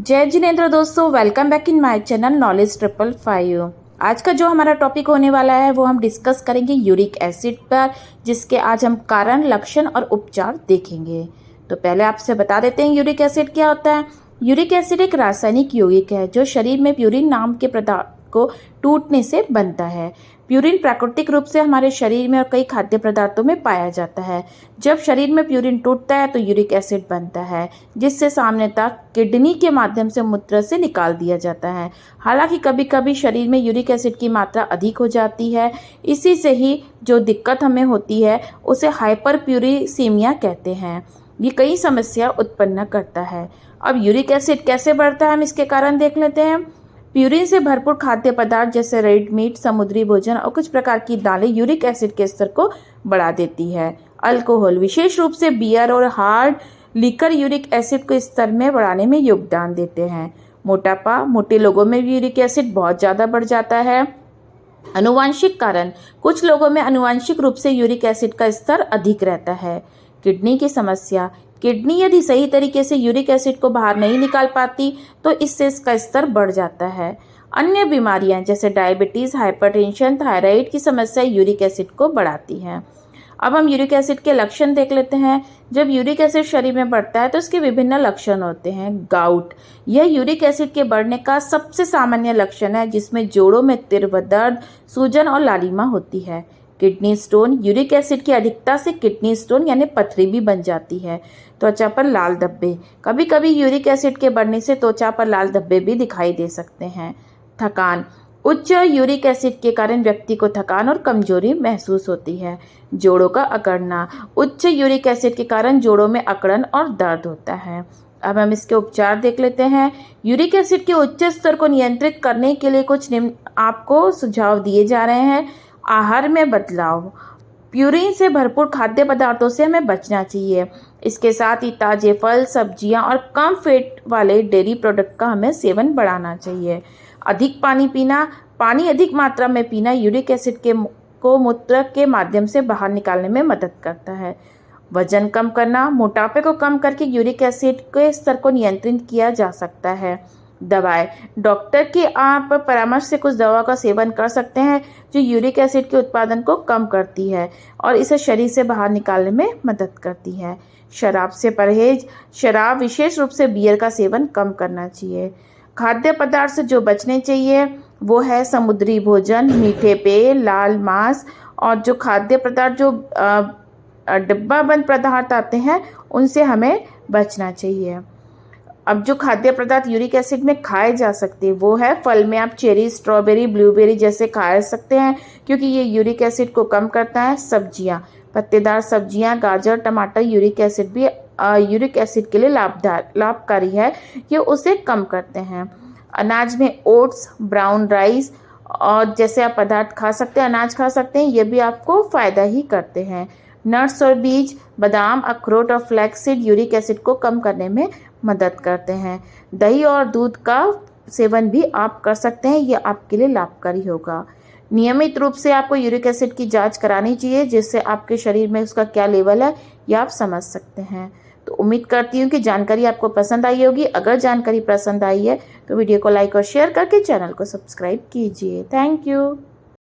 जय जिनेंद्र दोस्तों, welcome back in my channel knowledge 555। आज का जो हमारा टॉपिक होने वाला है वो हम डिस्कस करेंगे यूरिक एसिड पर, जिसके आज हम कारण, लक्षण और उपचार देखेंगे। तो पहले आपसे बता देते हैं यूरिक एसिड क्या होता है। यूरिक एसिड एक रासायनिक यौगिक है जो शरीर में प्यूरिन नाम के पदार्थ को टूटने से बनता है। प्यूरिन प्राकृतिक रूप से हमारे शरीर में और कई खाद्य पदार्थों में पाया जाता है। जब शरीर में प्यूरिन टूटता है तो यूरिक एसिड बनता है, जिससे सामने तक किडनी के माध्यम से मूत्र से निकाल दिया जाता है। हालांकि कभी कभी शरीर में यूरिक एसिड की मात्रा अधिक हो जाती है। इसी से ही जो दिक्कत हमें होती है उसे हाइपरप्यूरिसीमिया कहते हैं। ये कई समस्या उत्पन्न करता है। अब यूरिक एसिड कैसे बढ़ता है, हम इसके कारण देख लेते हैं। प्यूरिन से भरपूर खाद्य पदार्थ जैसे रेड मीट, समुद्री भोजन और कुछ प्रकार की दालें यूरिक एसिड के स्तर को बढ़ा देती है। अल्कोहल, विशेष रूप से बियर और हार्ड लिकर यूरिक एसिड को स्तर में बढ़ाने में योगदान देते हैं। मोटापा, मोटे लोगों में भी यूरिक एसिड बहुत ज़्यादा बढ़ जाता है। आनुवंशिक कारण, कुछ लोगों में आनुवंशिक रूप से यूरिक एसिड का स्तर अधिक रहता है। किडनी की समस्या, किडनी यदि सही तरीके से यूरिक एसिड को बाहर नहीं निकाल पाती तो इससे इसका स्तर बढ़ जाता है। अन्य बीमारियां जैसे डायबिटीज़, हाइपरटेंशन, थायराइड की समस्या यूरिक एसिड को बढ़ाती हैं। अब हम यूरिक एसिड के लक्षण देख लेते हैं। जब यूरिक एसिड शरीर में बढ़ता है तो इसके विभिन्न लक्षण होते हैं। गाउट, यह यूरिक एसिड के बढ़ने का सबसे सामान्य लक्षण है, जिसमें जोड़ों में तीव्र दर्द, सूजन और लालिमा होती है। किडनी स्टोन, यूरिक एसिड की अधिकता से किडनी स्टोन यानी पथरी भी बन जाती है। त्वचा पर लाल धब्बे, कभी कभी यूरिक एसिड के बढ़ने से त्वचा पर लाल धब्बे भी दिखाई दे सकते हैं। थकान, उच्च यूरिक एसिड के कारण व्यक्ति को थकान और कमजोरी महसूस होती है। जोड़ों का अकड़ना, उच्च यूरिक एसिड के कारण जोड़ों में अकड़न और दर्द होता है। अब हम इसके उपचार देख लेते हैं। यूरिक एसिड के उच्च स्तर को नियंत्रित करने के लिए कुछ निम्न आपको सुझाव दिए जा रहे हैं। आहार में बदलाव, प्यूरिन से भरपूर खाद्य पदार्थों से हमें बचना चाहिए। इसके साथ ही ताजे फल, सब्जियां और कम फैट वाले डेयरी प्रोडक्ट का हमें सेवन बढ़ाना चाहिए। अधिक पानी पीना, पानी अधिक मात्रा में पीना यूरिक एसिड को मूत्र के माध्यम से बाहर निकालने में मदद करता है। वजन कम करना, मोटापे को कम करके यूरिक एसिड के स्तर को नियंत्रित किया जा सकता है। दवाएं, डॉक्टर के आप परामर्श से कुछ दवा का सेवन कर सकते हैं जो यूरिक एसिड के उत्पादन को कम करती है और इसे शरीर से बाहर निकालने में मदद करती है। शराब से परहेज, शराब विशेष रूप से बियर का सेवन कम करना चाहिए। खाद्य पदार्थ से जो बचने चाहिए वो है समुद्री भोजन, मीठे पेय, लाल मांस और जो खाद्य पदार्थ जो डिब्बाबंद पदार्थ आते हैं उनसे हमें बचना चाहिए। अब जो खाद्य पदार्थ यूरिक एसिड में खाए जा सकते हैं वो है फल में आप चेरी, स्ट्रॉबेरी, ब्लूबेरी जैसे खा सकते हैं क्योंकि ये यूरिक एसिड को कम करता है। सब्जियां, पत्तेदार सब्जियां, गाजर, टमाटर यूरिक एसिड के लिए लाभकारी है, ये उसे कम करते हैं। अनाज में ओट्स, ब्राउन राइस और जैसे आप पदार्थ खा सकते हैं, अनाज खा सकते हैं, ये भी आपको फ़ायदा ही करते हैं। नट्स और बीज, बादाम, अखरोट और फ्लैक्सीड यूरिक एसिड को कम करने में मदद करते हैं। दही और दूध का सेवन भी आप कर सकते हैं, ये आपके लिए लाभकारी होगा। नियमित रूप से आपको यूरिक एसिड की जांच करानी चाहिए, जिससे आपके शरीर में उसका क्या लेवल है ये आप समझ सकते हैं। तो उम्मीद करती हूँ कि जानकारी आपको पसंद आई होगी। अगर जानकारी पसंद आई है तो वीडियो को लाइक और शेयर करके चैनल को सब्सक्राइब कीजिए। Thank you.